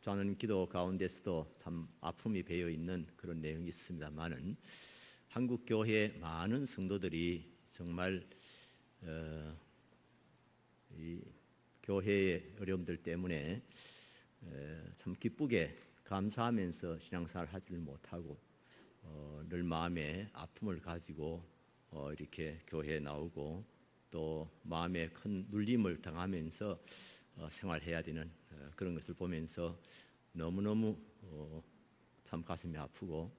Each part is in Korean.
저는 기도 가운데서도 참 아픔이 배어 있는 그런 내용이 있습니다만은 한국 교회 많은 성도들이 정말 이 교회의 어려움들 때문에 참 기쁘게 감사하면서 신앙생활을 하지를 못하고 늘 마음에 아픔을 가지고 이렇게 교회에 나오고 또 마음에 큰 눌림을 당하면서 생활해야 되는 그런 것을 보면서 너무너무 참 가슴이 아프고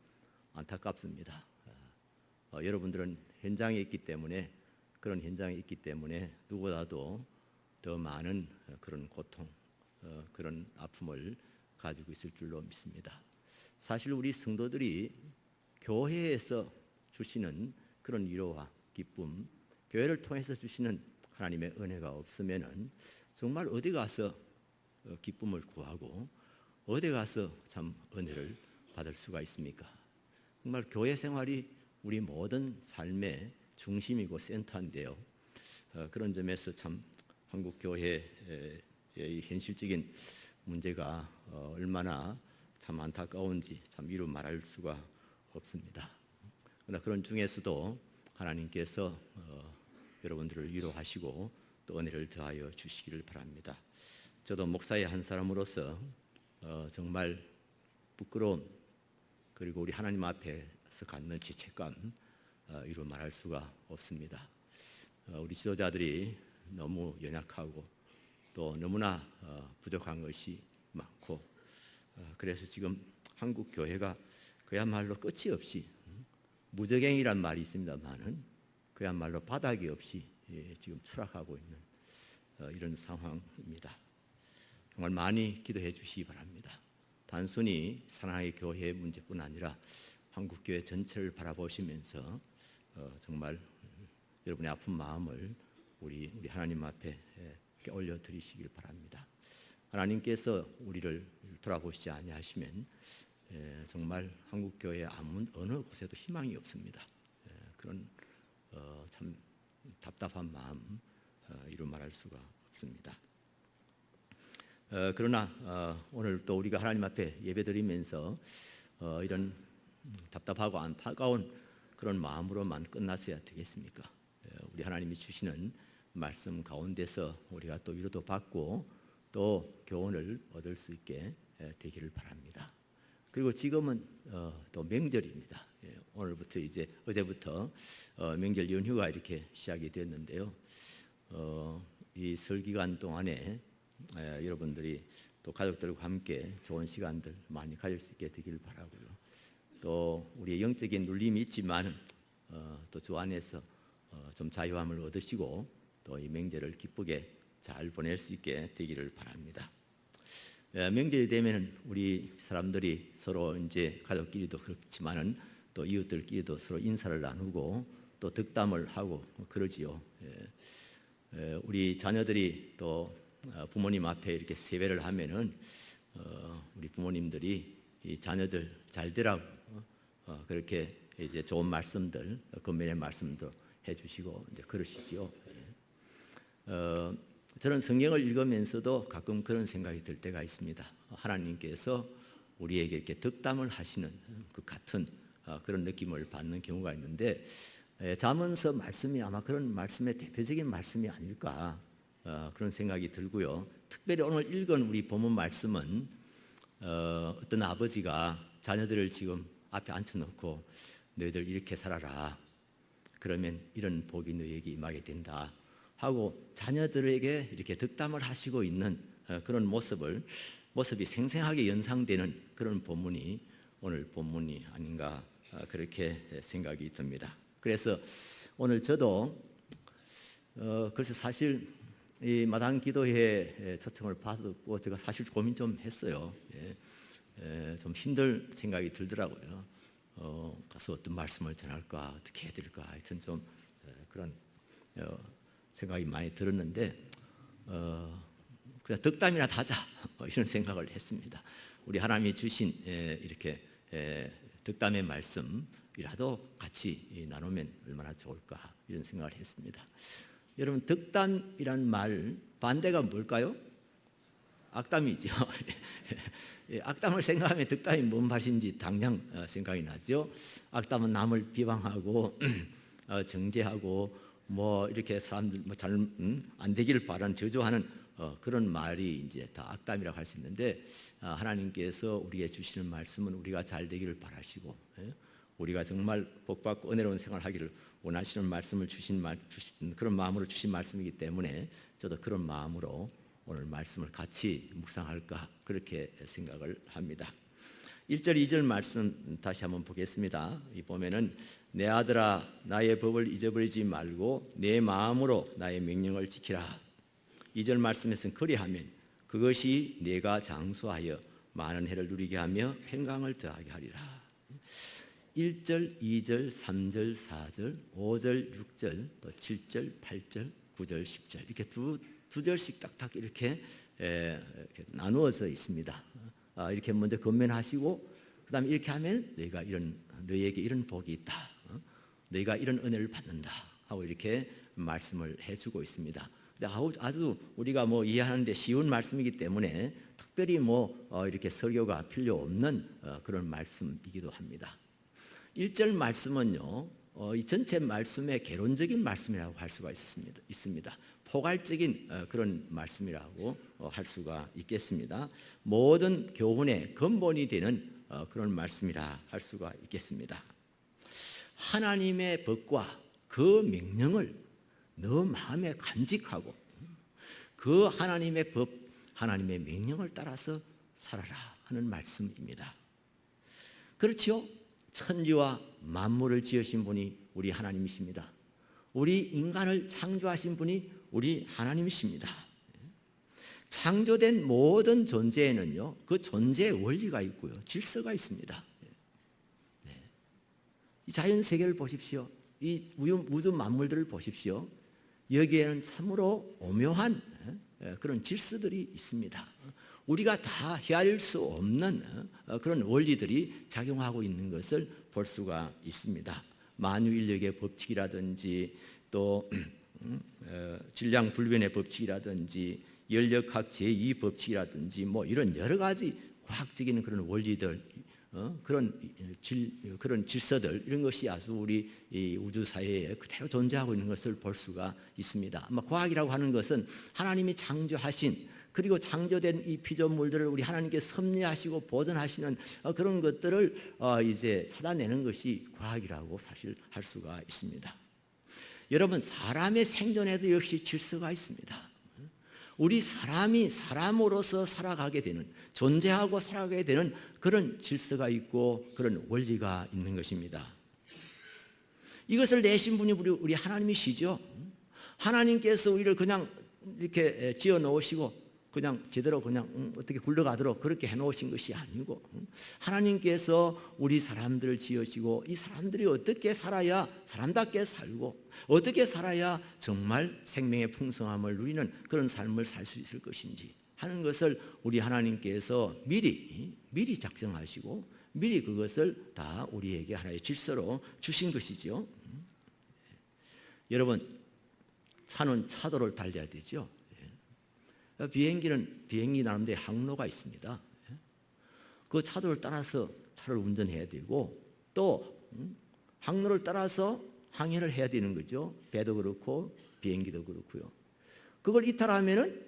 안타깝습니다. 여러분들은 현장에 있기 때문에 그런 현장에 있기 때문에 누구보다도 더 많은 그런 고통, 그런 아픔을 가지고 있을 줄로 믿습니다. 사실 우리 성도들이 교회에서 주시는 그런 위로와 기쁨, 교회를 통해서 주시는 하나님의 은혜가 없으면은 정말 어디 가서 기쁨을 구하고 어디 가서 참 은혜를 받을 수가 있습니까? 정말 교회 생활이 우리 모든 삶의 중심이고 센터인데요. 그런 점에서 참 한국 교회의 현실적인 문제가 얼마나 참 안타까운지 참 이루 말할 수가 없습니다. 그러나 그런 중에서도 하나님께서 여러분들을 위로하시고 또 은혜를 더하여 주시기를 바랍니다. 저도 목사의 한 사람으로서 정말 부끄러움 그리고 우리 하나님 앞에서 갖는 죄책감 이루 말할 수가 없습니다. 우리 지도자들이 너무 연약하고 또 너무나 부족한 것이 많고 그래서 지금 한국 교회가 그야말로 끝이 없이 무저갱이란 말이 있습니다만은 그야말로 바닥이 없이 지금 추락하고 있는 이런 상황입니다. 정말 많이 기도해 주시기 바랍니다. 단순히 사랑의 교회의 문제뿐 아니라 한국 교회 전체를 바라보시면서 정말 여러분의 아픈 마음을 우리 하나님 앞에 올려드리시길 바랍니다. 하나님께서 우리를 돌아보시지 아니하시면 정말 한국 교회 어느 곳에도 희망이 없습니다. 그런 참 답답한 마음 이루 말할 수가 없습니다. 그러나 오늘 또 우리가 하나님 앞에 예배드리면서 이런 답답하고 안타까운 그런 마음으로만 끝났어야 되겠습니까? 우리 하나님이 주시는 말씀 가운데서 우리가 또 위로도 받고 또 교훈을 얻을 수 있게 되기를 바랍니다. 그리고 지금은 또 명절입니다. 오늘부터 이제 어제부터 명절 연휴가 이렇게 시작이 됐는데요. 이 설 기간 동안에 여러분들이 또 가족들과 함께 좋은 시간들 많이 가질 수 있게 되길 바라고요. 또 우리의 영적인 눌림이 있지만 또 주 안에서 좀 자유함을 얻으시고 또 이 명절을 기쁘게 잘 보낼 수 있게 되기를 바랍니다. 명절이 되면 우리 사람들이 서로 이제 가족끼리도 그렇지만은 또 이웃들끼리도 서로 인사를 나누고 또 덕담을 하고 그러지요. 우리 자녀들이 또 부모님 앞에 이렇게 세배를 하면은 우리 부모님들이 이 자녀들 잘 되라고 그렇게 이제 좋은 말씀들, 권면의 말씀도 해주시고 이제 그러시지요. 저는 성경을 읽으면서도 가끔 그런 생각이 들 때가 있습니다. 하나님께서 우리에게 이렇게 덕담을 하시는 그 같은 그런 느낌을 받는 경우가 있는데 잠언서 말씀이 아마 그런 말씀의 대표적인 말씀이 아닐까 그런 생각이 들고요. 특별히 오늘 읽은 우리 본문 말씀은 어떤 아버지가 자녀들을 지금 앞에 앉혀놓고 너희들 이렇게 살아라. 그러면 이런 복이 너희에게 임하게 된다. 하고 자녀들에게 이렇게 덕담을 하시고 있는 그런 모습이 생생하게 연상되는 그런 본문이 오늘 본문이 아닌가 그렇게 생각이 듭니다. 그래서 오늘 저도 그래서 사실 이 마당 기도회 초청을 받았고 제가 사실 고민 좀 했어요. 좀 힘들 생각이 들더라고요. 가서 어떤 말씀을 전할까 어떻게 해야 될까 하여튼 좀 그런 생각이 많이 들었는데 그냥 덕담이나 하자 이런 생각을 했습니다. 우리 하나님이 주신 이렇게 덕담의 말씀이라도 같이 나누면 얼마나 좋을까 이런 생각을 했습니다. 여러분 덕담이란 말 반대가 뭘까요? 악담이죠. 악담을 생각하면 득담이 뭔 맛인지 당장 생각이 나죠. 악담은 남을 비방하고 정죄하고 뭐 이렇게 사람들 뭐 잘 안 되기를 바라는 저주하는 그런 말이 이제 다 악담이라고 할 수 있는데, 하나님께서 우리에게 주시는 말씀은 우리가 잘 되기를 바라시고, 우리가 정말 복받고 은혜로운 생활하기를 원하시는 말씀을 주신 그런 마음으로 주신 말씀이기 때문에 저도 그런 마음으로 오늘 말씀을 같이 묵상할까 그렇게 생각을 합니다. 1절 2절 말씀 다시 한번 보겠습니다. 이 보면은 내 아들아 나의 법을 잊어버리지 말고 내 마음으로 나의 명령을 지키라. 2절 말씀에서는 그리하면 그것이 내가 장수하여 많은 해를 누리게 하며 평강을 더하게 하리라. 1절, 2절, 3절, 4절, 5절, 6절, 또 7절, 8절, 9절, 10절 이렇게 두 절씩 딱딱 이렇게 나누어져 있습니다. 이렇게 먼저 건면하시고 그다음에 이렇게 하면 너희에게 이런 복이 있다. 너희가 이런 은혜를 받는다 하고 이렇게 말씀을 해주고 있습니다. 아주 우리가 뭐 이해하는데 쉬운 말씀이기 때문에 특별히 이렇게 설교가 필요 없는 그런 말씀이기도 합니다. 1절 말씀은요, 이 전체 말씀의 개론적인 말씀이라고 할 수가 있습니다. 포괄적인 그런 말씀이라고 할 수가 있겠습니다. 모든 교훈의 근본이 되는 그런 말씀이라 할 수가 있겠습니다. 하나님의 법과 그 명령을 너 마음에 간직하고 그 하나님의 법, 하나님의 명령을 따라서 살아라 하는 말씀입니다. 그렇지요? 천지와 만물을 지으신 분이 우리 하나님이십니다. 우리 인간을 창조하신 분이 우리 하나님이십니다. 창조된 모든 존재에는요, 그 존재의 원리가 있고요, 질서가 있습니다. 이 자연 세계를 보십시오. 이 우주 만물들을 보십시오. 여기에는 참으로 오묘한 그런 질서들이 있습니다. 우리가 다 헤아릴 수 없는 그런 원리들이 작용하고 있는 것을 볼 수가 있습니다. 만유인력의 법칙이라든지 또 질량불변의 법칙이라든지 연력학 제2 법칙이라든지 뭐 이런 여러 가지 과학적인 그런 원리들, 그런 질서들, 이런 것이 아주 우리 이 우주 사회에 그대로 존재하고 있는 것을 볼 수가 있습니다. 과학이라고 하는 것은 하나님이 창조하신, 그리고 창조된 이 피조물들을 우리 하나님께 섭리하시고 보존하시는 그런 것들을 이제 찾아내는 것이 과학이라고 사실 할 수가 있습니다. 여러분, 사람의 생존에도 역시 질서가 있습니다. 우리 사람이 사람으로서 살아가게 되는, 존재하고 살아가게 되는 그런 질서가 있고 그런 원리가 있는 것입니다. 이것을 내신 분이 우리 하나님이시죠. 하나님께서 우리를 그냥 이렇게 지어 놓으시고 그냥 제대로 그냥 어떻게 굴러가도록 그렇게 해놓으신 것이 아니고, 하나님께서 우리 사람들을 지으시고 이 사람들이 어떻게 살아야 사람답게 살고 어떻게 살아야 정말 생명의 풍성함을 누리는 그런 삶을 살 수 있을 것인지 하는 것을 우리 하나님께서 미리 작정하시고 미리 그것을 다 우리에게 하나의 질서로 주신 것이죠. 여러분, 차는 차도를 달려야 되죠. 비행기는 비행기 나름대로 항로가 있습니다. 그 차도를 따라서 차를 운전해야 되고 또 항로를 따라서 항해를 해야 되는 거죠. 배도 그렇고 비행기도 그렇고요. 그걸 이탈하면은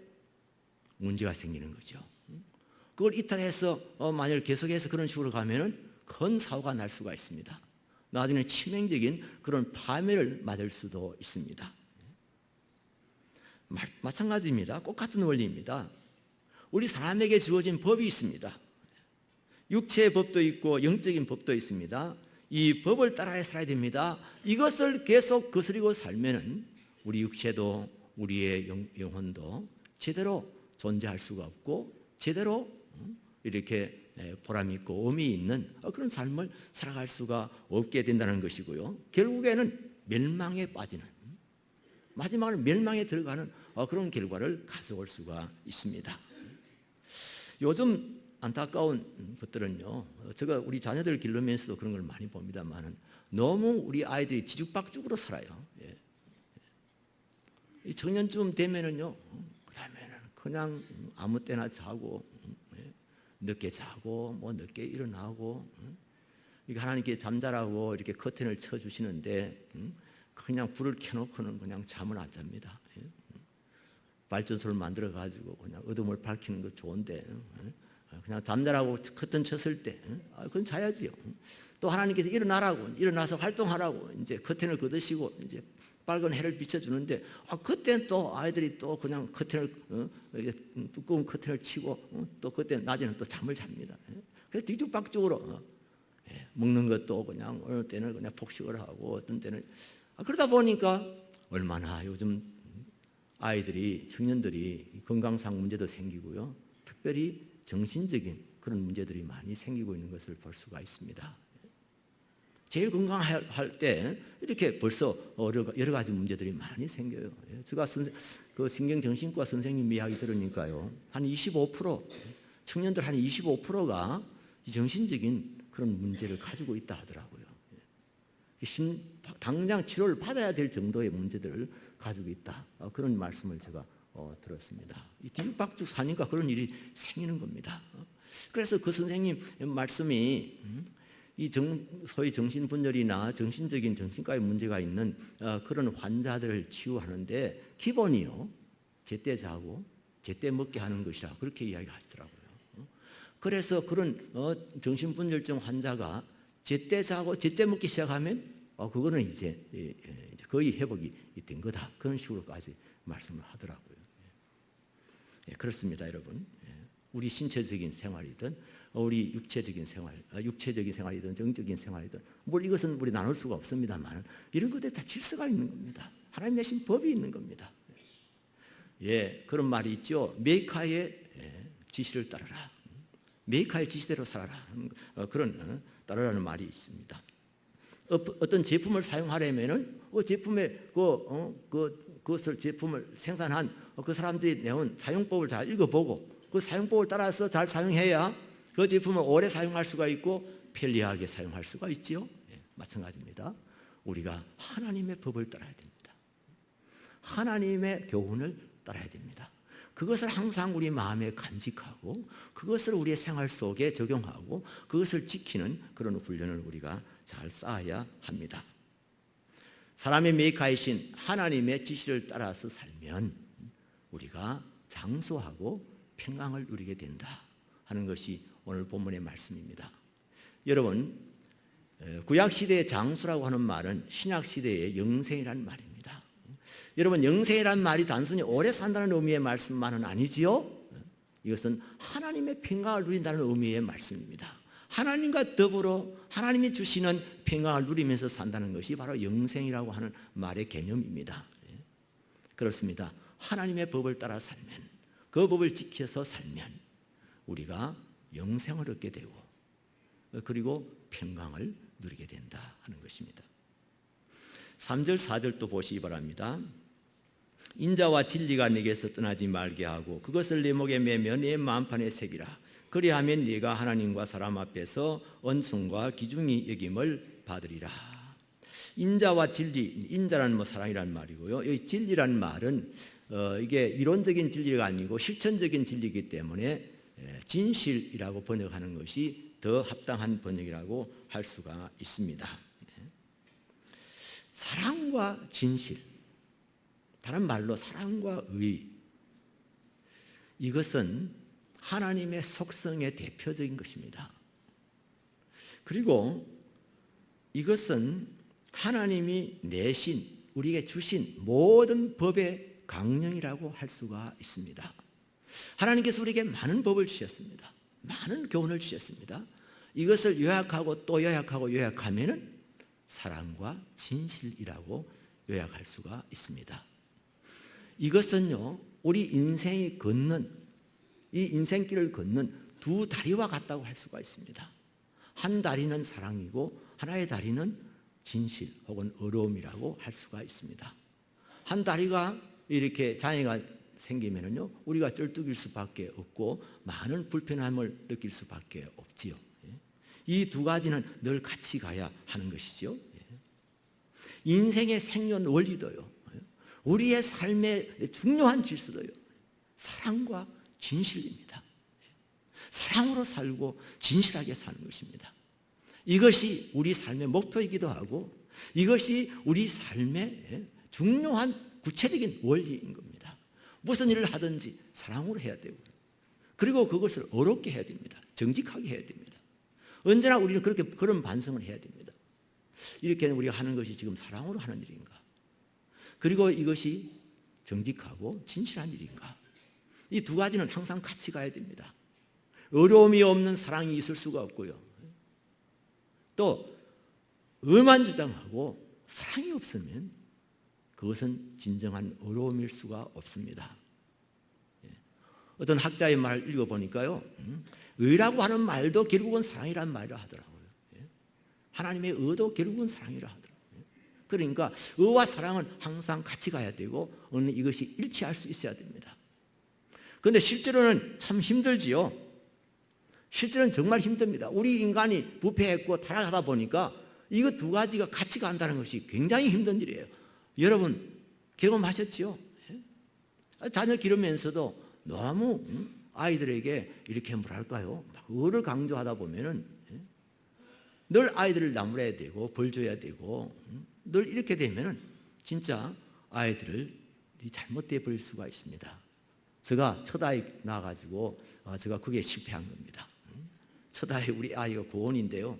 문제가 생기는 거죠. 그걸 이탈해서 만약 계속해서 그런 식으로 가면은 큰 사고가 날 수가 있습니다. 나중에 치명적인 그런 파멸을 맞을 수도 있습니다. 마찬가지입니다. 똑같은 원리입니다. 우리 사람에게 주어진 법이 있습니다. 육체의 법도 있고 영적인 법도 있습니다. 이 법을 따라야 살아야 됩니다. 이것을 계속 거스리고 살면은 우리 육체도 우리의 영혼도 제대로 존재할 수가 없고 제대로 이렇게 보람 있고 의미 있는 그런 삶을 살아갈 수가 없게 된다는 것이고요. 결국에는 멸망에 빠지는, 마지막으로 멸망에 들어가는 그런 결과를 가져올 수가 있습니다. 요즘 안타까운 것들은요, 제가 우리 자녀들 기르면서도 그런 걸 많이 봅니다만 너무 우리 아이들이 뒤죽박죽으로 살아요. 이 청년쯤 되면은요, 그다음에는 그냥 아무 때나 자고 늦게 자고 뭐 늦게 일어나고 이게 하나님께 잠자라고 이렇게 커튼을 쳐주시는데 그냥 불을 켜놓고는 그냥 잠을 안 잡니다. 발전소를 만들어 가지고 그냥 어둠을 밝히는 거 좋은데 그냥 잠자라고 커튼 쳤을 때 그건 자야지요. 또 하나님께서 일어나서 활동하라고 이제 커튼을 걷으시고 이제 빨간 해를 비춰주는데 그때는 또 아이들이 또 그냥 커튼을 두꺼운 커튼을 치고 또 그때 낮에는 또 잠을 잡니다. 그래서 뒤죽박죽으로 먹는 것도 그냥 어느 때는 그냥 폭식을 하고 어떤 때는 그러다 보니까 얼마나 요즘 아이들이 청년들이 건강상 문제도 생기고요. 특별히 정신적인 그런 문제들이 많이 생기고 있는 것을 볼 수가 있습니다. 제일 건강할 때 이렇게 벌써 여러 가지 문제들이 많이 생겨요. 제가 그 신경정신과 선생님 이야기 들으니까요, 한 25% 청년들 한 25%가 정신적인 그런 문제를 가지고 있다 하더라고요. 당장 치료를 받아야 될 정도의 문제들을 가지고 있다. 그런 말씀을 제가 들었습니다. 뒤죽박죽 사니까 그런 일이 생기는 겁니다. 그래서 그 선생님 말씀이 소위 정신분열이나 정신적인 정신과의 문제가 있는 그런 환자들을 치유하는데 기본이요, 제때 자고 제때 먹게 하는 것이라 그렇게 이야기하시더라고요. 그래서 그런 정신분열증 환자가 제때 자고 제때 먹기 시작하면 그거는 이제 거의 회복이 된 거다. 그런 식으로까지 말씀을 하더라고요. 그렇습니다, 여러분. 우리 신체적인 생활이든 우리 육체적인 생활이든 정적인 생활이든 이것은 우리 나눌 수가 없습니다만 이런 것들에 다 질서가 있는 겁니다. 하나님 내신 법이 있는 겁니다. 그런 말이 있죠. 메이카의 지시를 따르라. 메이카의 지시대로 살아라. 그런 따르라는 말이 있습니다. 어떤 제품을 사용하려면은 그것을 제품을 생산한 그 사람들이 내온 사용법을 잘 읽어보고 그 사용법을 따라서 잘 사용해야 그 제품을 오래 사용할 수가 있고 편리하게 사용할 수가 있지요. 마찬가지입니다. 우리가 하나님의 법을 따라야 됩니다. 하나님의 교훈을 따라야 됩니다. 그것을 항상 우리 마음에 간직하고 그것을 우리의 생활 속에 적용하고 그것을 지키는 그런 훈련을 우리가 잘 쌓아야 합니다. 사람의 메이커이신 하나님의 지시를 따라서 살면 우리가 장수하고 평강을 누리게 된다 하는 것이 오늘 본문의 말씀입니다. 여러분, 구약시대의 장수라고 하는 말은 신약시대의 영생이라는 말입니다. 여러분, 영생이라는 말이 단순히 오래 산다는 의미의 말씀만은 아니지요. 이것은 하나님의 평강을 누린다는 의미의 말씀입니다. 하나님과 더불어 하나님이 주시는 평강을 누리면서 산다는 것이 바로 영생이라고 하는 말의 개념입니다. 그렇습니다. 하나님의 법을 따라 살면, 그 법을 지켜서 살면 우리가 영생을 얻게 되고 그리고 평강을 누리게 된다 하는 것입니다. 3절 4절도 보시기 바랍니다. 인자와 진리가 네게서 떠나지 말게 하고 그것을 내 목에 매며 내 마음판에 새기라. 그리하면 네가 하나님과 사람 앞에서 언순과 기중이 여김을 받으리라. 인자와 진리, 인자라는 사랑이라는 말이고요. 이 진리라는 말은 이게 이론적인 진리가 아니고 실천적인 진리이기 때문에 진실이라고 번역하는 것이 더 합당한 번역이라고 할 수가 있습니다. 사랑과 진실, 다른 말로 사랑과 의, 이것은 하나님의 속성의 대표적인 것입니다. 그리고 이것은 하나님이 내신, 우리에게 주신 모든 법의 강령이라고 할 수가 있습니다. 하나님께서 우리에게 많은 법을 주셨습니다. 많은 교훈을 주셨습니다. 이것을 요약하고 또 요약하고 요약하면은 사랑과 진실이라고 요약할 수가 있습니다. 이것은요, 우리 인생이 걷는, 이 인생길을 걷는 두 다리와 같다고 할 수가 있습니다. 한 다리는 사랑이고 하나의 다리는 진실 혹은 어려움이라고 할 수가 있습니다. 한 다리가 이렇게 장애가 생기면은요, 우리가 쩔뚝일 수밖에 없고 많은 불편함을 느낄 수밖에 없지요. 이 두 가지는 늘 같이 가야 하는 것이죠. 인생의 생존 원리도요, 우리의 삶의 중요한 질서도요, 사랑과 진실입니다. 사랑으로 살고 진실하게 사는 것입니다. 이것이 우리 삶의 목표이기도 하고 이것이 우리 삶의 중요한 구체적인 원리인 겁니다. 무슨 일을 하든지 사랑으로 해야 되고 그리고 그것을 어렵게 해야 됩니다. 정직하게 해야 됩니다. 언제나 우리는 그런 반성을 해야 됩니다. 이렇게 우리가 하는 것이 지금 사랑으로 하는 일인가? 그리고 이것이 정직하고 진실한 일인가? 이 두 가지는 항상 같이 가야 됩니다. 어려움이 없는 사랑이 있을 수가 없고요. 또 의만 주장하고 사랑이 없으면 그것은 진정한 어려움일 수가 없습니다. 어떤 학자의 말을 읽어보니까요, 의라고 하는 말도 결국은 사랑이란 말이라 하더라고요. 하나님의 의도 결국은 사랑이라 하더라고요. 그러니까 의와 사랑은 항상 같이 가야 되고 이것이 일치할 수 있어야 됩니다. 그런데 실제로는 참 힘들지요. 실제로는 정말 힘듭니다. 우리 인간이 부패했고 타락하다 보니까 이거 두 가지가 같이 간다는 것이 굉장히 힘든 일이에요. 여러분 경험하셨죠? 자녀 기르면서도 너무 아이들에게 이렇게 뭐랄까요? 의를 강조하다 보면은 늘 아이들을 나무라야 되고 벌 줘야 되고 늘 이렇게 되면은 진짜 아이들을 잘못돼 버릴 수가 있습니다. 제가 첫 아이 낳아가지고 제가 그게 실패한 겁니다. 첫 아이 우리 아이가 고원인데요.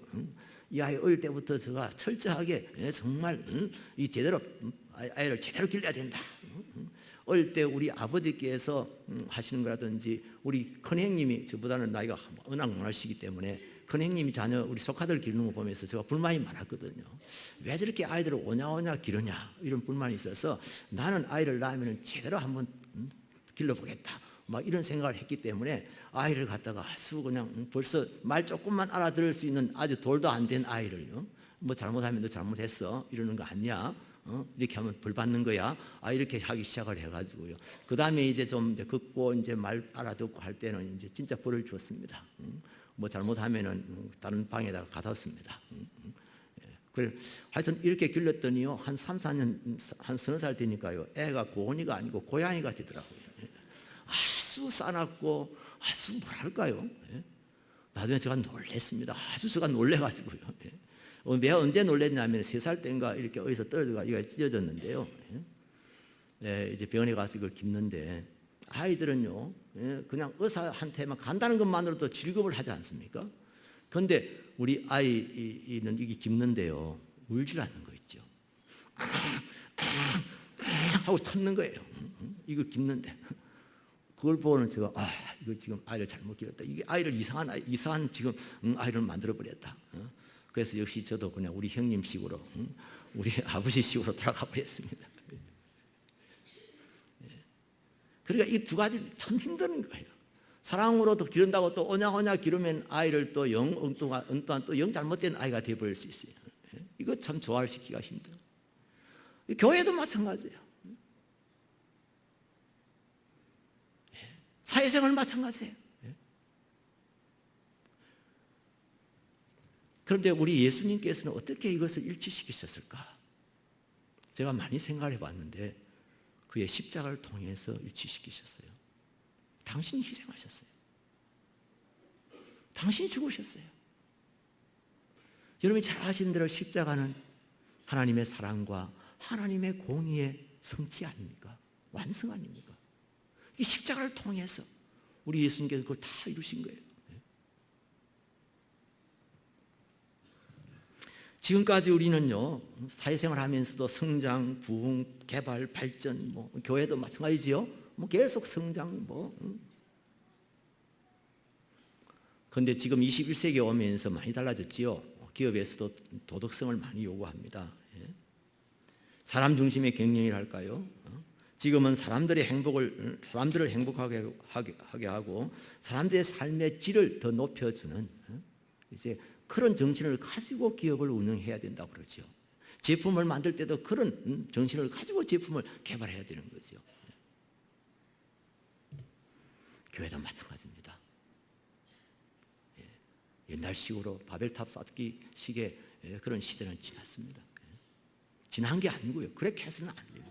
이 아이 어릴 때부터 제가 철저하게 정말 이 제대로 아이를 제대로 길러야 된다. 어릴 때 우리 아버지께서 하시는 거라든지 우리 큰형님이 저보다는 나이가 워낙 많으시기 때문에 큰형님이 자녀 우리 조카들 기르는 거 보면서 제가 불만이 많았거든요. 왜 저렇게 아이들을 오냐오냐 기르냐 이런 불만이 있어서 나는 아이를 낳으면 제대로 한번 길러보겠다 막 이런 생각을 했기 때문에 아이를 갖다가 아주 그냥 벌써 말 조금만 알아들을 수 있는 아주 돌도 안 된 아이를요, 뭐 잘못하면 너 잘못했어 이러는 거 아니야, 이렇게 하면 벌 받는 거야, 이렇게 하기 시작을 해가지고요. 그 다음에 이제 좀 이제 긋고 이제 말 알아듣고 할 때는 이제 진짜 벌을 주었습니다. 뭐 잘못하면은 다른 방에다가 가뒀습니다. 그래 하여튼 이렇게 길렀더니요 한 3, 4년 한 서너 살 되니까요 애가 고은이가 아니고 고양이가 되더라고요. 아주 싸납고 아주 뭐랄까요? 나중에 제가 놀랬습니다. 아주 제가 놀래가지고요. 내가 언제 놀랬냐면 3살 때인가 이렇게 어디서 떨어져가 이가 찢어졌는데요. 이제 병원에 가서 이걸 깁는데 아이들은요 그냥 의사한테만 간다는 것만으로도 즐거움을 하지 않습니까? 그런데 우리 아이는 이게 깁는데요 울질 않는 거 있죠. 하고 참는 거예요. 이걸 깁는데 그걸 보고는 제가 이거 지금 아이를 잘못 기렀다. 이게 아이를 이상한 지금 아이를 만들어 버렸다. 그래서 역시 저도 그냥 우리 형님식으로 우리 아버지식으로 돌아가 버렸습니다. 그러니까 이 두 가지 참 힘든 거예요. 사랑으로도 기른다고 또 오냐오냐 기르면 아이를 또 영 엉뚱한 또 영 잘못된 아이가 되어버릴 수 있어요. 이거 참 조화시키기가 힘들어요. 교회도 마찬가지예요. 사회생활 마찬가지예요. 그런데 우리 예수님께서는 어떻게 이것을 일치시키셨을까? 제가 많이 생각해 봤는데 그의 십자가를 통해서 일치시키셨어요. 당신이 희생하셨어요. 당신이 죽으셨어요. 여러분이 잘 아시는 대로 십자가는 하나님의 사랑과 하나님의 공의의 성취 아닙니까? 완성 아닙니까? 이 십자가를 통해서 우리 예수님께서 그걸 다 이루신 거예요. 지금까지 우리는요 사회생활 하면서도 성장, 부흥, 개발, 발전, 뭐 교회도 마찬가지지요. 뭐 계속 성장 그런데 지금 21세기에 오면서 많이 달라졌지요. 기업에서도 도덕성을 많이 요구합니다. 사람 중심의 경영이랄까요? 지금은 사람들을 행복하게 하고 사람들의 삶의 질을 더 높여주는 이제 그런 정신을 가지고 기업을 운영해야 된다고 그러죠. 제품을 만들 때도 그런 정신을 가지고 제품을 개발해야 되는 거죠. 교회도 마찬가지입니다. 옛날식으로 바벨탑 쌓기 식의 그런 시대는 지났습니다. 지난 게 아니고요. 그렇게 해서는 안 됩니다.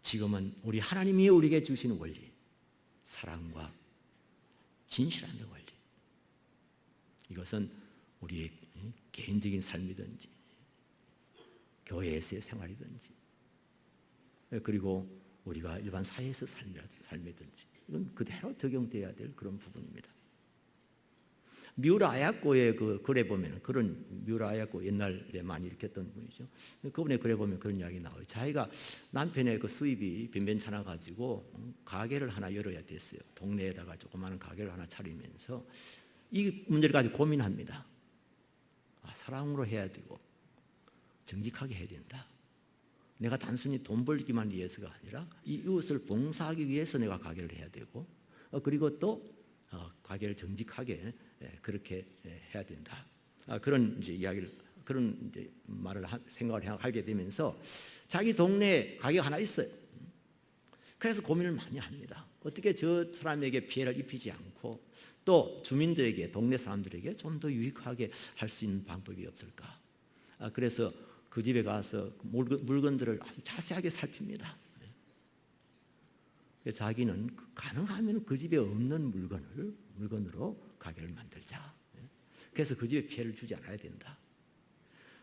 지금은 우리 하나님이 우리에게 주시는 원리, 사랑과 진실함의 원리, 이것은 우리의 개인적인 삶이든지 교회에서의 생활이든지 그리고 우리가 일반 사회에서 삶이든지 이건 그대로 적용되어야 될 그런 부분입니다. 미우라 아야코의 그 글에 보면 그런, 미우라 아야코 옛날에 많이 일으켰던 분이죠. 그분의 글에 보면 그런 이야기 나와요. 자기가 남편의 그 수입이 변변찮아 가지고 가게를 하나 열어야 됐어요. 동네에다가 조그마한 가게를 하나 차리면서 이 문제를 가지고 고민합니다. 사랑으로 해야 되고 정직하게 해야 된다. 내가 단순히 돈 벌기만 위해서가 아니라 이 이웃을 봉사하기 위해서 내가 가게를 해야 되고 그리고 또 가게를 정직하게 그렇게 해야 된다. 그런 이제 이야기를, 그런 이제 말을 생각을 하게 되면서 자기 동네에 가게가 하나 있어요. 그래서 고민을 많이 합니다. 어떻게 저 사람에게 피해를 입히지 않고 또 주민들에게, 동네 사람들에게 좀 더 유익하게 할 수 있는 방법이 없을까. 그래서 그 집에 가서 물건들을 아주 자세하게 살핍니다. 자기는 가능하면 그 집에 없는 물건으로 가게를 만들자. 그래서 그 집에 피해를 주지 않아야 된다.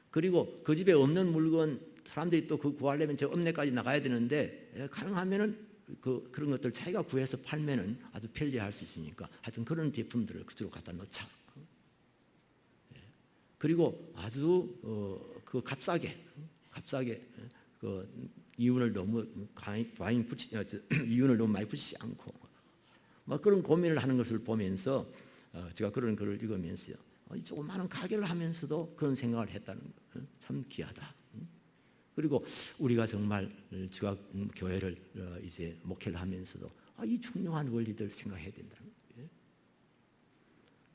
그리고 그 집에 없는 물건, 사람들이 또 그 구하려면 저 읍내까지 나가야 되는데 가능하면은 그런 것들 자기가 구해서 팔면은 아주 편리할 수 있으니까 하여튼 그런 제품들을 그쪽으로 갖다 놓자. 그리고 아주 그 값싸게 그 이윤을 너무 이윤을 너무 많이 붙이지 않고 막 그런 고민을 하는 것을 보면서 제가 그런 글을 읽으면서요, 이 조그마한 가게를 하면서도 그런 생각을 했다는 거 참 귀하다. 그리고 우리가 정말 제가 교회를 이제 목회를 하면서도 이 중요한 원리들 생각해야 된다는 거예요.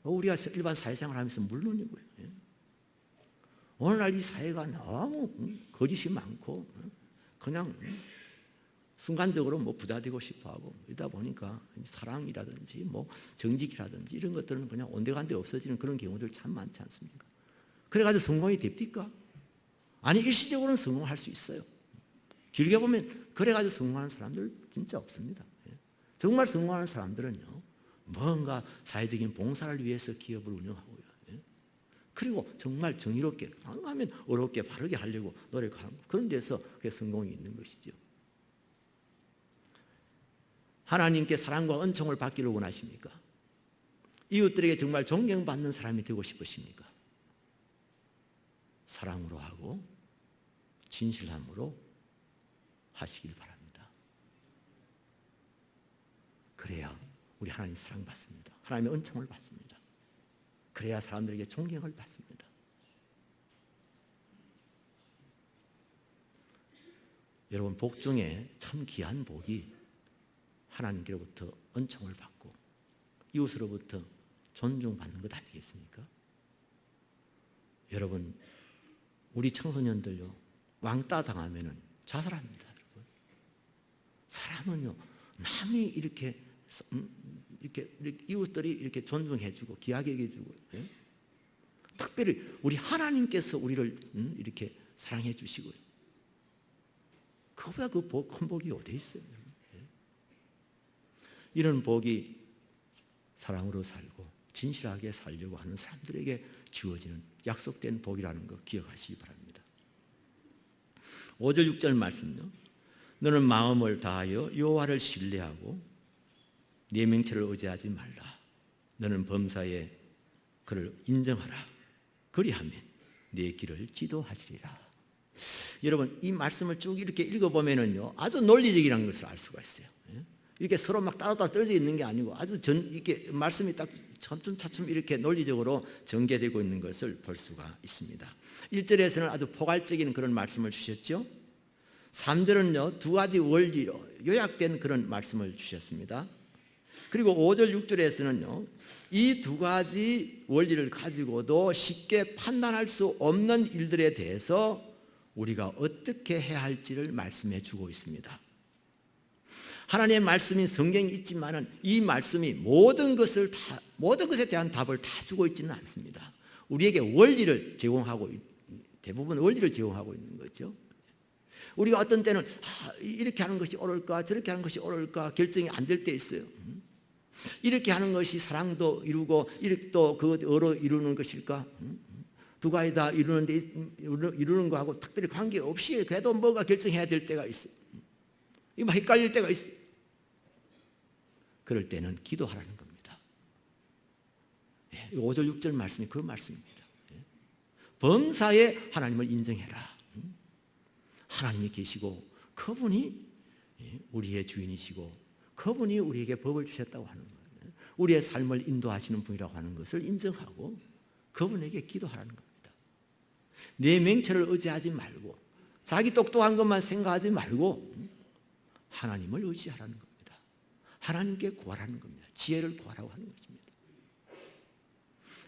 우리가 일반 사회생활 하면서 물론이고요. 오늘날 이 사회가 너무 거짓이 많고 그냥 순간적으로 뭐 부자 되고 싶어하고 이러다 보니까 사랑이라든지 뭐 정직이라든지 이런 것들은 그냥 온데간데 없어지는 그런 경우들 참 많지 않습니까? 그래가지고 성공이 됩니까? 아니, 일시적으로는 성공할 수 있어요. 길게 보면 그래가지고 성공하는 사람들 진짜 없습니다. 정말 성공하는 사람들은요, 뭔가 사회적인 봉사를 위해서 기업을 운영하고요, 그리고 정말 정의롭게, 가능하면 어렵게 바르게 하려고 노력하는 그런 데서 그게 성공이 있는 것이죠. 하나님께 사랑과 은총을 받기를 원하십니까? 이웃들에게 정말 존경받는 사람이 되고 싶으십니까? 사랑으로 하고 진실함으로 하시길 바랍니다. 그래야 우리 하나님 사랑받습니다. 하나님의 은총을 받습니다. 그래야 사람들에게 존경을 받습니다. 여러분, 복 중에 참 귀한 복이 하나님께로부터 은총을 받고 이웃으로부터 존중받는 것 아니겠습니까? 여러분, 우리 청소년들요, 왕따 당하면은 자살합니다. 여러분, 사람은요, 남이 이렇게 이웃들이 이렇게 존중해주고 귀하게 여겨주고, 특별히 우리 하나님께서 우리를 이렇게 사랑해 주시고요, 그보다 그 큰 복이 어디 있어요? 이런 복이 사랑으로 살고 진실하게 살려고 하는 사람들에게 주어지는 약속된 복이라는 거 기억하시기 바랍니다. 5절 6절 말씀요, 너는 마음을 다하여 여호와를 신뢰하고 네 명체를 의지하지 말라. 너는 범사에 그를 인정하라. 그리하면 네 길을 지도하시리라. 여러분, 이 말씀을 쭉 이렇게 읽어보면은요, 아주 논리적이라는 것을 알 수가 있어요. 이렇게 서로 막 따로따로 떨어져 있는 게 아니고 아주 이렇게 말씀이 딱 차츰차츰 이렇게 논리적으로 전개되고 있는 것을 볼 수가 있습니다. 1절에서는 아주 포괄적인 그런 말씀을 주셨죠. 3절은요, 두 가지 원리로 요약된 그런 말씀을 주셨습니다. 그리고 5절 6절에서는요, 이 두 가지 원리를 가지고도 쉽게 판단할 수 없는 일들에 대해서 우리가 어떻게 해야 할지를 말씀해 주고 있습니다. 하나님의 말씀이 성경에 있지만은 이 말씀이 모든 것에 대한 답을 다 주고 있지는 않습니다. 우리에게 원리를 제공하고, 대부분 원리를 제공하고 있는 거죠. 우리가 어떤 때는 이렇게 하는 것이 옳을까 저렇게 하는 것이 옳을까 결정이 안 될 때 있어요. 이렇게 하는 것이 사랑도 이루고 이렇게 또 그거로 이루는 것일까? 두 가지 다 이루는 거하고 특별히 관계없이 그래도 뭐가 결정해야 될 때가 있어요. 이거 헷갈릴 때가 있어요. 그럴 때는 기도하라는 겁니다. 5절 6절 말씀이 그 말씀입니다. 범사에 하나님을 인정해라. 하나님이 계시고 그분이 우리의 주인이시고 그분이 우리에게 법을 주셨다고 하는 거예요. 우리의 삶을 인도하시는 분이라고 하는 것을 인정하고 그분에게 기도하라는 겁니다. 내 명철을 의지하지 말고 자기 똑똑한 것만 생각하지 말고 하나님을 의지하라는 겁니다. 하나님께 구하라는 겁니다. 지혜를 구하라고 하는 것입니다.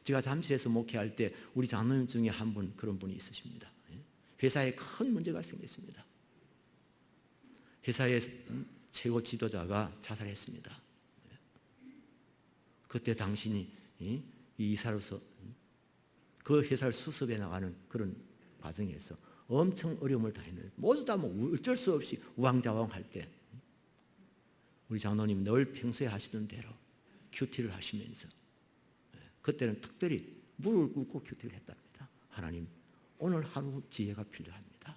제가 잠실에서 목회할 때 우리 장로님 중에 한 분 그런 분이 있으십니다. 회사에 큰 문제가 생겼습니다. 회사의 최고 지도자가 자살했습니다. 그때 당신이 이사로서 그 회사를 수습해 나가는 그런 과정에서 엄청 어려움을 당했는데 모두 다 뭐 어쩔 수 없이 우왕좌왕할 때 우리 장로님 늘 평소에 하시던 대로 큐티를 하시면서 그때는 특별히 무릎을 꿇고 큐티를 했답니다. 하나님, 오늘 하루 지혜가 필요합니다.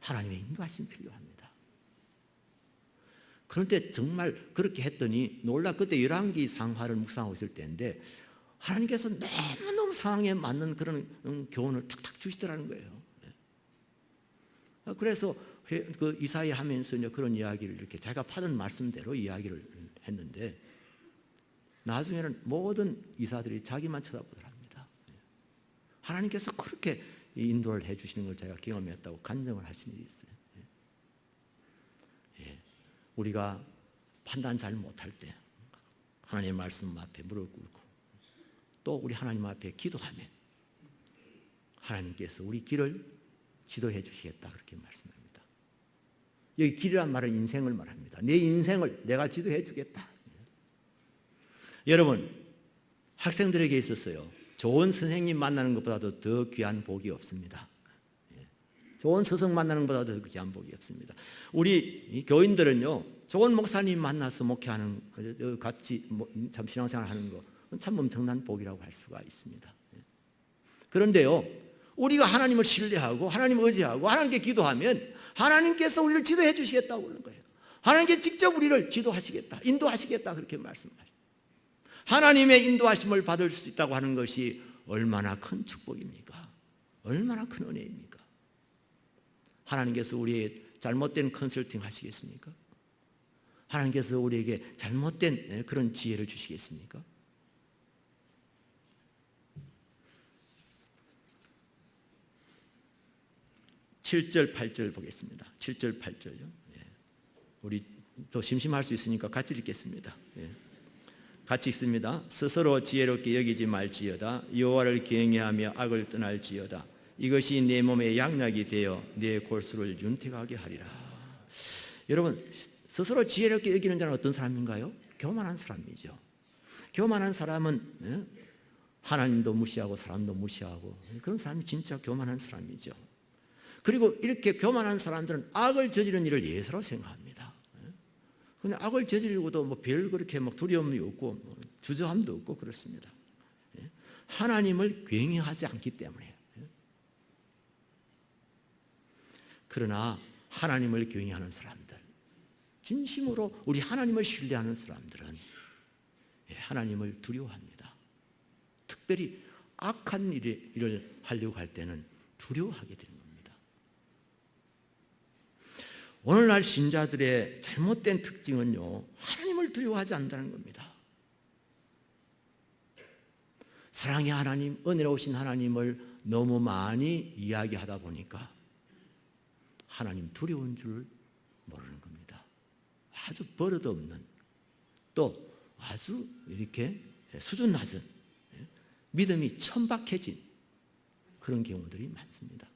하나님의 인도하심 필요합니다. 그런데 정말 그렇게 했더니 놀라 그때 열왕기 상하를 묵상하고 있을 때인데 하나님께서 너무너무 상황에 맞는 그런 교훈을 탁탁 주시더라는 거예요. 그래서 그 이사회 하면서 이제 그런 이야기를 이렇게 자기가 받은 말씀대로 이야기를 했는데 나중에는 모든 이사들이 자기만 쳐다보더랍니다. 하나님께서 그렇게 인도를 해주시는 걸 제가 경험했다고 간증을 하신 일이 있어요. 우리가 판단 잘 못할 때 하나님의 말씀 앞에 무릎 꿇고 또 우리 하나님 앞에 기도하면 하나님께서 우리 길을 지도해 주시겠다 그렇게 말씀합니다. 여기 길이란 말은 인생을 말합니다. 내 인생을 내가 지도해 주겠다. 여러분 학생들에게 있었어요. 좋은 선생님 만나는 것보다도 더 귀한 복이 없습니다. 좋은 스승 만나는 것보다도 더 귀한 복이 없습니다. 우리 교인들은요 좋은 목사님 만나서 목회하는 같이 참 신앙생활 하는 거 참 엄청난 복이라고 할 수가 있습니다. 그런데요 우리가 하나님을 신뢰하고 하나님을 의지하고 하나님께 기도하면 하나님께서 우리를 지도해 주시겠다고 그러는 거예요. 하나님께 직접 우리를 지도하시겠다 인도하시겠다 그렇게 말씀하십니다. 하나님의 인도하심을 받을 수 있다고 하는 것이 얼마나 큰 축복입니까? 얼마나 큰 은혜입니까? 하나님께서 우리의 잘못된 컨설팅 하시겠습니까? 하나님께서 우리에게 잘못된 그런 지혜를 주시겠습니까? 7절 8절 보겠습니다. 7절 8절요. 우리 더 심심할 수 있으니까 같이 읽겠습니다. 같이 읽습니다. 스스로 지혜롭게 여기지 말지어다. 여호와를 경외하며 악을 떠날지어다. 이것이 내 몸의 양약이 되어 내 골수를 윤택하게 하리라. 여러분 스스로 지혜롭게 여기는 자는 어떤 사람인가요? 교만한 사람이죠. 교만한 사람은 하나님도 무시하고 사람도 무시하고 그런 사람이 진짜 교만한 사람이죠. 그리고 이렇게 교만한 사람들은 악을 저지른 일을 예사로 생각합니다. 근데 악을 저지르고도 뭐 별 그렇게 막 두려움이 없고 뭐 주저함도 없고 그렇습니다. 하나님을 경외하지 않기 때문에. 그러나 하나님을 경외하는 사람들, 진심으로 우리 하나님을 신뢰하는 사람들은 하나님을 두려워합니다. 특별히 악한 일을 하려고 할 때는 두려워하게 되는 겁니다. 오늘날 신자들의 잘못된 특징은요, 하나님을 두려워하지 않는다는 겁니다. 사랑의 하나님, 은혜로우신 하나님을 너무 많이 이야기하다 보니까 하나님 두려운 줄 모르는 겁니다. 아주 버릇없는 또 아주 이렇게 수준 낮은 믿음이 천박해진 그런 경우들이 많습니다.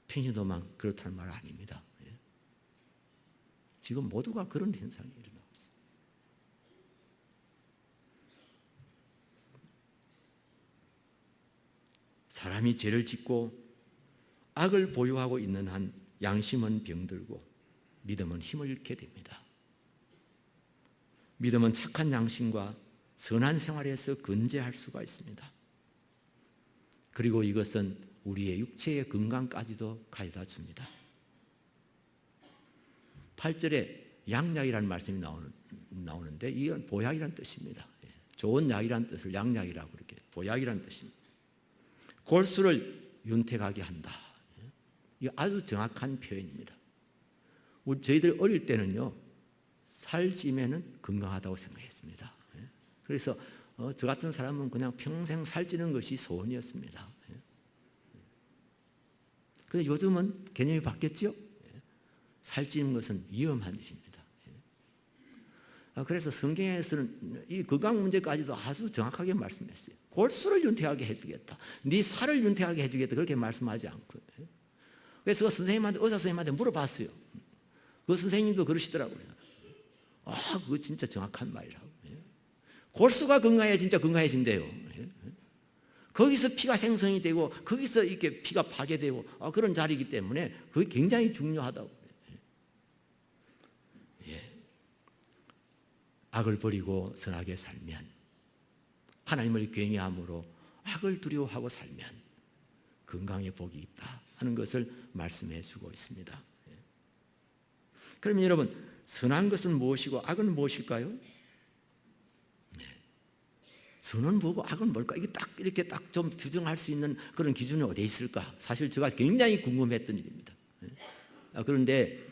평신도만 그렇다는 말 아닙니다. 지금 모두가 그런 현상이 일어나고 있습니다. 사람이 죄를 짓고 악을 보유하고 있는 한 양심은 병들고 믿음은 힘을 잃게 됩니다. 믿음은 착한 양심과 선한 생활에서 건재할 수가 있습니다. 그리고 이것은 우리의 육체의 건강까지도 가져다 줍니다. 8절에 양약이라는 말씀이 나오는데 이건 보약이라는 뜻입니다. 좋은 약이라는 뜻을 양약이라고 그렇게 보약이라는 뜻입니다. 골수를 윤택하게 한다. 이거 아주 정확한 표현입니다. 저희들 어릴 때는요, 살찌면은 건강하다고 생각했습니다. 그래서 저 같은 사람은 그냥 평생 살찌는 것이 소원이었습니다. 그런데 요즘은 개념이 바뀌었죠? 살찌는 것은 위험한 일입니다. 그래서 성경에서는 이 건강 문제까지도 아주 정확하게 말씀했어요. 골수를 윤택하게 해주겠다. 네 살을 윤택하게 해주겠다. 그렇게 말씀하지 않고요. 그래서 그 선생님한테, 의사 선생님한테 물어봤어요. 그 선생님도 그러시더라고요. 그거 진짜 정확한 말이라고. 골수가 건강해야 진짜 건강해진대요. 거기서 피가 생성이 되고 거기서 이렇게 피가 파괴되고 그런 자리이기 때문에 그게 굉장히 중요하다고. 악을 버리고 선하게 살면, 하나님을 경외함으로 악을 두려워하고 살면 건강에 복이 있다 하는 것을 말씀해 주고 있습니다. 그러면 여러분, 선한 것은 무엇이고 악은 무엇일까요? 선은 뭐고 악은 뭘까? 이게 딱 이렇게 딱 좀 규정할 수 있는 그런 기준이 어디에 있을까? 사실 제가 굉장히 궁금했던 일입니다. 그런데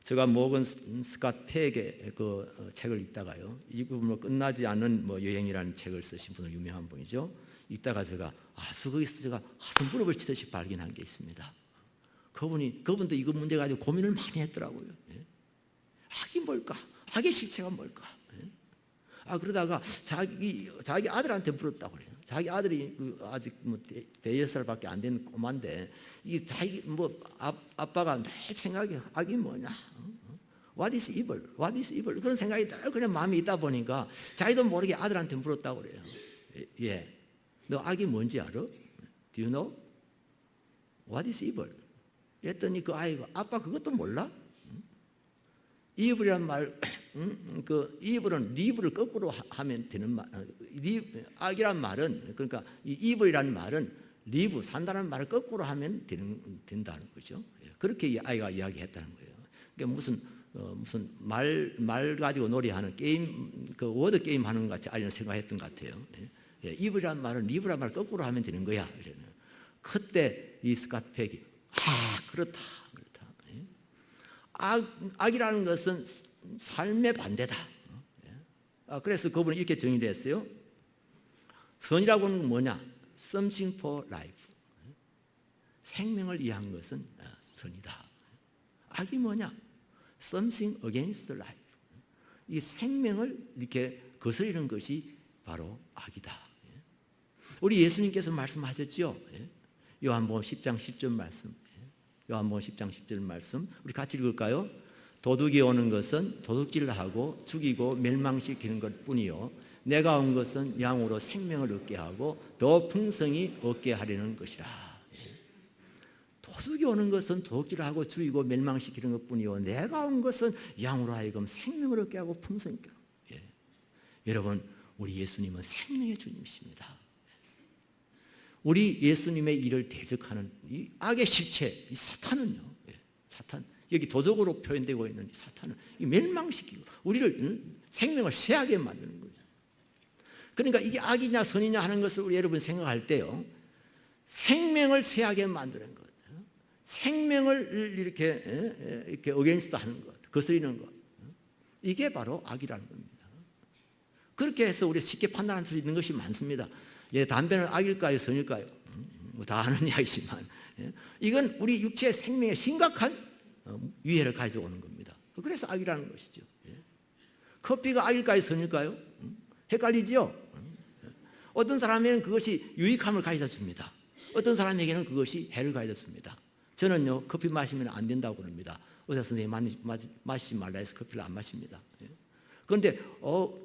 제가 모건 스캇 팩의 그 책을 읽다가요, 이 부분 끝나지 않은 여행이라는 책을 쓰신 분은 유명한 분이죠. 읽다가 제가 거기서 제가 손부럽을 치듯이 발견한 게 있습니다. 그분도 이거 문제 가지고 고민을 많이 했더라고요. 악이 뭘까? 악의 실체가 뭘까? 그러다가 자기 아들한테 물었다고 그래요. 자기 아들이 아직 대여섯 살밖에 안 된 꼬마인데, 이 자기 아빠가 늘 생각이 악이 뭐냐? What is evil? What is evil? 그런 생각이 늘 그냥 마음에 있다 보니까 자기도 모르게 아들한테 물었다고 그래요. 너 악이 뭔지 알아? Do you know? What is evil? 그랬더니 그 아이가 아빠 그것도 몰라? 이불이란 말, 그 이불은 리브를 거꾸로 하면 되는 말. 악이란 말은, 그러니까 이 이불이란 말은 리브 산다는 말을 거꾸로 하면 된다는 거죠. 그렇게 이 아이가 이야기했다는 거예요. 그러니까 무슨 말 가지고 놀이하는 게임, 그 워드 게임 하는 것 같이 아이는 생각했던 것 같아요. 이불이란 말은 리브란 말을 거꾸로 하면 되는 거야. 그때 이 스캇 팩이 그렇다. 악이라는 것은 삶의 반대다. 그래서 그분은 이렇게 정의를 했어요. 선이라고는 뭐냐? Something for life. 생명을 위한 것은 선이다. 악이 뭐냐? Something against life. 이 생명을 이렇게 거스르는 것이 바로 악이다. 우리 예수님께서 말씀하셨죠. 요한복음 10장 10절 말씀. 요한복음 10장 10절 말씀 우리 같이 읽을까요? 도둑이 오는 것은 도둑질을 하고 죽이고 멸망시키는 것뿐이요 내가 온 것은 양으로 생명을 얻게 하고 더 풍성히 얻게 하려는 것이라. 도둑이 오는 것은 도둑질을 하고 죽이고 멸망시키는 것뿐이요 내가 온 것은 양으로 하여금 생명을 얻게 하고 풍성히 얻게 하고. 여러분, 우리 예수님은 생명의 주님이십니다. 우리 예수님의 일을 대적하는 이 악의 실체, 이 사탄은요, 사탄, 여기 도적으로 표현되고 있는 이 사탄은 이 멸망시키고 우리를 생명을 쇠하게 만드는 거죠. 그러니까 이게 악이냐 선이냐 하는 것을 우리 여러분 생각할 때요, 생명을 쇠하게 만드는 것, 생명을 이렇게 어게인스트 하는 것, 거스리는 것, 이게 바로 악이라는 겁니다. 그렇게 해서 우리가 쉽게 판단할 수 있는 것이 많습니다. 담배는 악일까요, 선일까요? 다 아는 이야기지만 이건 우리 육체의 생명에 심각한 위해를 가져오는 겁니다. 그래서 악이라는 것이죠. 커피가 악일까요, 선일까요? 헷갈리죠? 어떤 사람에게는 그것이 유익함을 가져다 줍니다. 어떤 사람에게는 그것이 해를 가져다 줍니다. 저는요, 커피 마시면 안 된다고 그럽니다. 의사 선생님이 마시지 말라 해서 커피를 안 마십니다. 그런데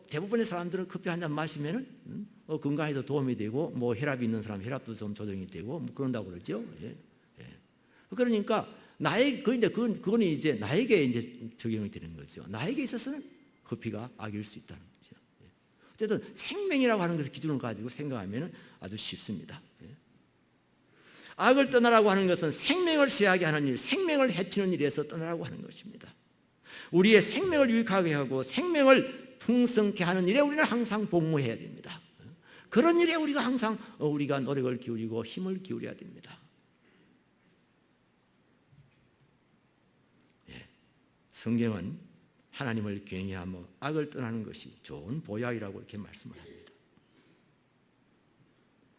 대부분의 사람들은 커피 한 잔 마시면 건강에도 도움이 되고 혈압이 있는 사람 혈압도 좀 조정이 되고 그런다고 그러죠. 그러니까 그건 이제 나에게 이제 적용이 되는 거죠. 나에게 있어서는 커피가 악일 수 있다는 거죠. 어쨌든 생명이라고 하는 것을 기준을 가지고 생각하면 아주 쉽습니다. 악을 떠나라고 하는 것은 생명을 쇠하게 하는 일, 생명을 해치는 일에서 떠나라고 하는 것입니다. 우리의 생명을 유익하게 하고 생명을 풍성케 하는 일에 우리는 항상 복무해야 됩니다. 그런 일에 우리가 노력을 기울이고 힘을 기울여야 됩니다. 성경은 하나님을 경외하며 악을 떠나는 것이 좋은 보약이라고 이렇게 말씀을 합니다.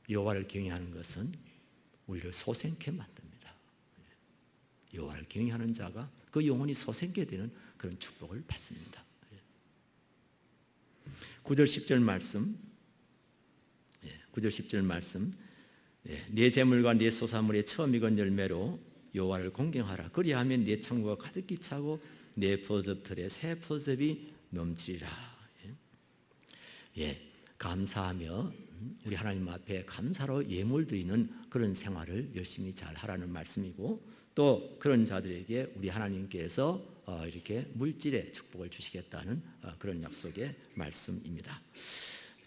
여호와를 경외하는 것은 우리를 소생케 만듭니다. 여호와를 경외하는 자가 그 영혼이 소생케 되는 그런 축복을 받습니다. 9절 10절 말씀, 9절 10절 말씀, 네 재물과 네 소사물의 처음 익은 열매로 여호와를 공경하라. 그리하면 네 창고가 가득히 차고 내 포접틀에 새 포접이 넘치리라. 감사하며 우리 하나님 앞에 감사로 예물 드리는 그런 생활을 열심히 잘 하라는 말씀이고, 또 그런 자들에게 우리 하나님께서 이렇게 물질의 축복을 주시겠다는 그런 약속의 말씀입니다.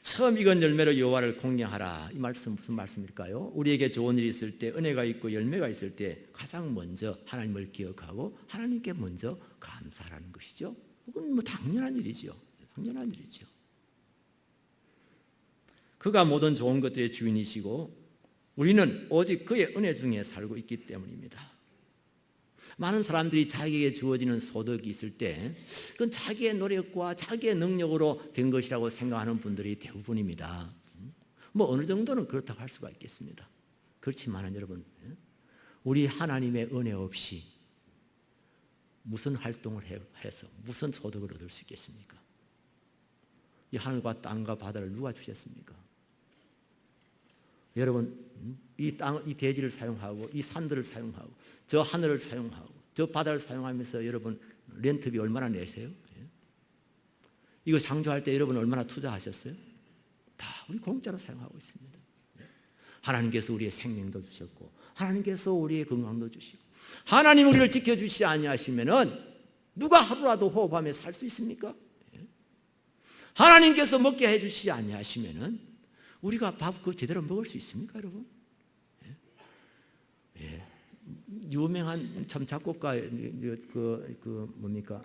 처음 익은 열매로 여호와를 공경하라. 이 말씀 무슨 말씀일까요? 우리에게 좋은 일이 있을 때, 은혜가 있고 열매가 있을 때 가장 먼저 하나님을 기억하고 하나님께 먼저 감사하라는 것이죠. 그건 뭐 당연한 일이죠. 당연한 일이죠. 그가 모든 좋은 것들의 주인이시고 우리는 오직 그의 은혜 중에 살고 있기 때문입니다. 많은 사람들이 자기에게 주어지는 소득이 있을 때 그건 자기의 노력과 자기의 능력으로 된 것이라고 생각하는 분들이 대부분입니다. 뭐 어느 정도는 그렇다고 할 수가 있겠습니다. 그렇지만 여러분, 우리 하나님의 은혜 없이 무슨 활동을 해서 무슨 소득을 얻을 수 있겠습니까? 이 하늘과 땅과 바다를 누가 주셨습니까? 여러분, 이 대지를 사용하고 이 산들을 사용하고 저 하늘을 사용하고 저 바다를 사용하면서 여러분 렌트비 얼마나 내세요? 이거 창조할 때 여러분 얼마나 투자하셨어요? 다 우리 공짜로 사용하고 있습니다. 하나님께서 우리의 생명도 주셨고 하나님께서 우리의 건강도 주시고 하나님 우리를 지켜주시지 아니하시면은 누가 하루라도 호흡하며 살 수 있습니까? 하나님께서 먹게 해주시지 아니하시면은 우리가 밥 제대로 먹을 수 있습니까, 여러분? 유명한 참 작곡가 뭡니까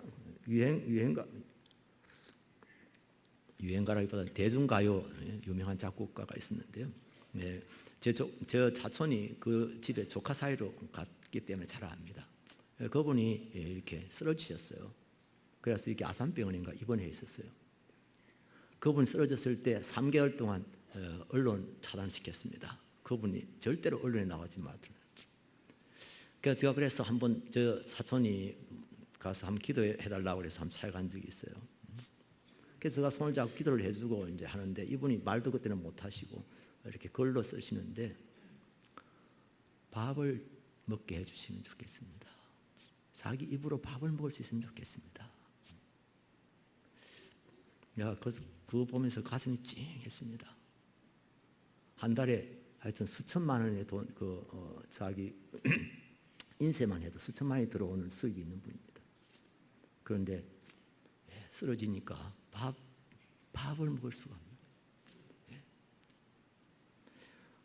유행가라기보다 대중가요 유명한 작곡가가 있었는데요. 저 사촌이 그 집에 조카 사이로 갔기 때문에 잘 압니다. 그분이 이렇게 쓰러지셨어요. 그래서 이렇게 아산병원인가 입원해 있었어요. 그분 쓰러졌을 때 3개월 동안 언론 차단시켰습니다. 그분이 절대로 언론에 나가지 말더라. 그래서 한번 저 사촌이 가서 한번 기도해달라고 그래서 한번 찾아간 적이 있어요. 그래서 제가 손을 잡고 기도를 해주고 이제 하는데 이분이 말도 그때는 못하시고 이렇게 글로 쓰시는데 밥을 먹게 해주시면 좋겠습니다. 자기 입으로 밥을 먹을 수 있으면 좋겠습니다. 그거 보면서 가슴이 찡했습니다. 한 달에 하여튼 수천만 원의 돈, 자기 인쇄만 해도 수천만 원이 들어오는 수입이 있는 분입니다. 그런데 쓰러지니까 밥을 먹을 수가 없는 거예요.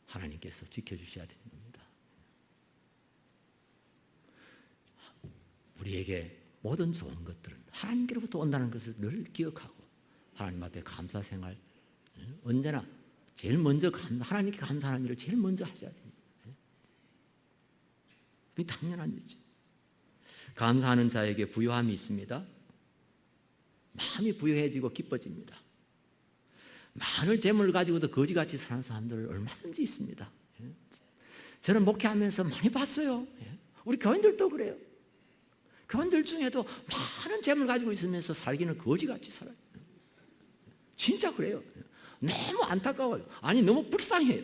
하나님께서 지켜주셔야 되는 겁니다. 우리에게 모든 좋은 것들은 하나님께로부터 온다는 것을 늘 기억하고 하나님 앞에 감사 생활, 언제나 제일 먼저 하나님께 감사하는 일을 제일 먼저 하셔야 됩니다. 그게 당연한 일이죠. 감사하는 자에게 부요함이 있습니다. 마음이 부요해지고 기뻐집니다. 많은 재물을 가지고도 거지같이 사는 사람들 얼마든지 있습니다. 저는 목회하면서 많이 봤어요. 우리 교인들도 그래요. 교인들 중에도 많은 재물 가지고 있으면서 살기는 거지같이 살아요. 진짜 그래요. 너무 안타까워요. 아니 너무 불쌍해요.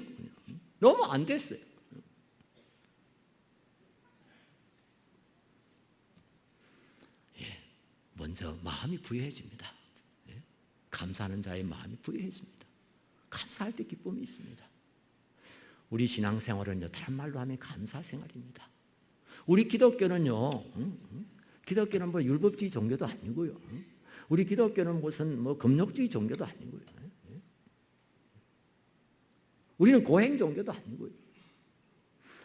너무 안 됐어요. 먼저 마음이 부유해집니다. 감사하는 자의 마음이 부유해집니다. 감사할 때 기쁨이 있습니다. 우리 신앙생활은요 다른 말로 하면 감사생활입니다. 우리 기독교는요, 기독교는 뭐 율법주의 종교도 아니고요. 우리 기독교는 무슨 뭐 금욕주의 종교도 아니고요. 우리는 고행 종교도 아니고요.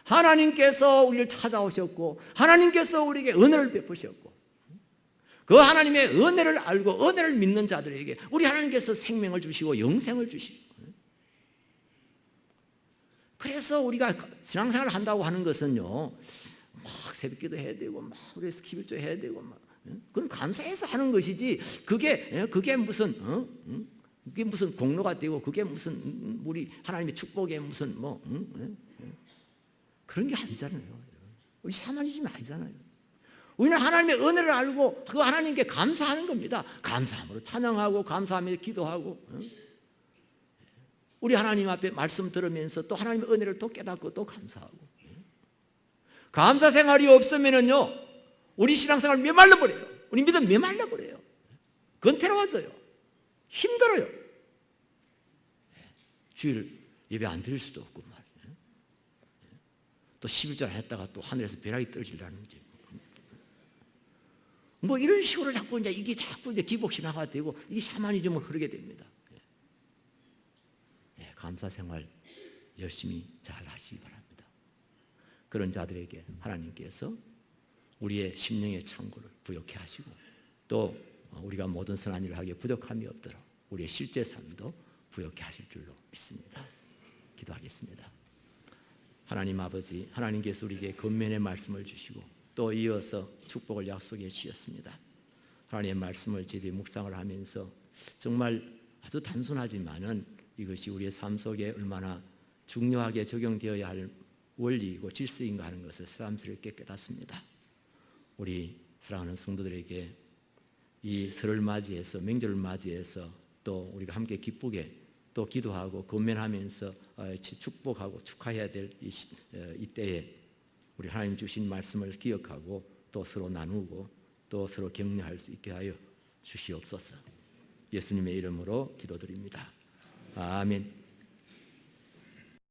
하나님께서 우리를 찾아오셨고 하나님께서 우리에게 은혜를 베푸셨고 그 하나님의 은혜를 알고 은혜를 믿는 자들에게 우리 하나님께서 생명을 주시고 영생을 주시고 그래서 우리가 신앙생활을 한다고 하는 것은요 막 새벽기도 해야 되고 막 그래서 기별조 해야 되고 막 그건 감사해서 하는 것이지 그게 무슨 그게 무슨 공로가 되고 그게 무슨 우리 하나님의 축복에 무슨 뭐 그런 게 아니잖아요. 우리 샤머니즘이 아니잖아요. 우리는 하나님의 은혜를 알고 그 하나님께 감사하는 겁니다. 감사함으로 찬양하고 감사하며 기도하고 우리 하나님 앞에 말씀 들으면서 또 하나님의 은혜를 또 깨닫고 또 감사하고 감사 생활이 없으면은요 우리 신앙생활 메말라 버려요. 우리 믿음 메말라 버려요. 건태로워져요. 힘들어요. 주일 예배 안 드릴 수도 없고 말이에요. 또 11절 했다가 또 하늘에서 벼락이 떨어지려는지 뭐 이런 식으로 자꾸 이제 이게 자꾸 이제 기복신화가 되고 이게 샤머니즘으로 흐르게 됩니다. 감사 생활 열심히 잘 하시기 바랍니다. 그런 자들에게 하나님께서 우리의 심령의 창고를 부욕케 하시고 또 우리가 모든 선한 일을 하기에 부족함이 없도록 우리의 실제 삶도 부욕케 하실 줄로 믿습니다. 기도하겠습니다. 하나님 아버지, 하나님께서 우리에게 권면의 말씀을 주시고 또 이어서 축복을 약속해 주셨습니다. 하나님의 말씀을 제대로 묵상을 하면서 정말 아주 단순하지만은 이것이 우리의 삶 속에 얼마나 중요하게 적용되어야 할 원리이고 질서인가 하는 것을 새삼스럽게 깨닫습니다. 우리 사랑하는 성도들에게 이 설을 맞이해서 명절을 맞이해서 또 우리가 함께 기쁘게 또 기도하고 권면하면서 축복하고 축하해야 될 이때에 우리 하나님 주신 말씀을 기억하고 또 서로 나누고 또 서로 격려할 수 있게 하여 주시옵소서. 예수님의 이름으로 기도드립니다. 아멘.